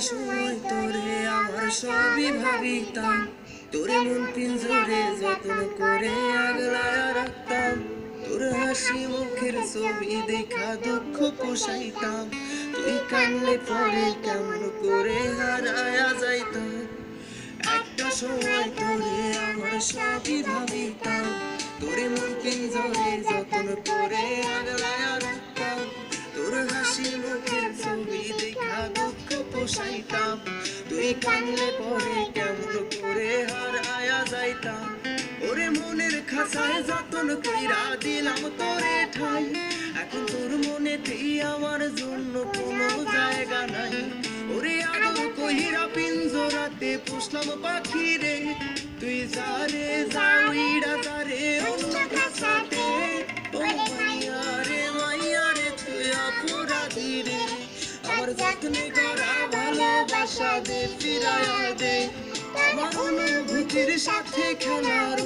সময় তোরে আমার সবই ভাবিতাম, তোরে মন পিঞ্জরে যত্ন করে আগলায়া রাখতাম। তোর হাসি মুখের ছবি দেখা দুঃখ পোষাইতাম, তুই কানলে পরে কেমন করে হারায়া যাইতাম। একটা সময় তোরে আমার সবই ভাবিতাম, তোরে মন পিঞ্জরে যত্ন করে আগলায়া রাখতাম। তোর হাসি মুখের ছবি দেখা দুঃখ পোষাইতাম, তুই কানলে পরে কেমন করে হারায়া যাইতাম। ওরে মনের খাঁচায় যতন কইরা দিলাম তোরে ঠাই, এখন তোর মনেতেই আমার জন্য কোনো জায়গা নাই। ওরে আদর কইরা পিঞ্জরাতে পুষলাম পাখি রে, তুই যারে যাওইরা যারে অন্য খাঁচাতে। ও মাইয়া রে তুই অপরাধী রে, আমার যত্নে করা ভালোবাসা দে ফিরায়া দে। আমার অনুভূতির সাথে খেলার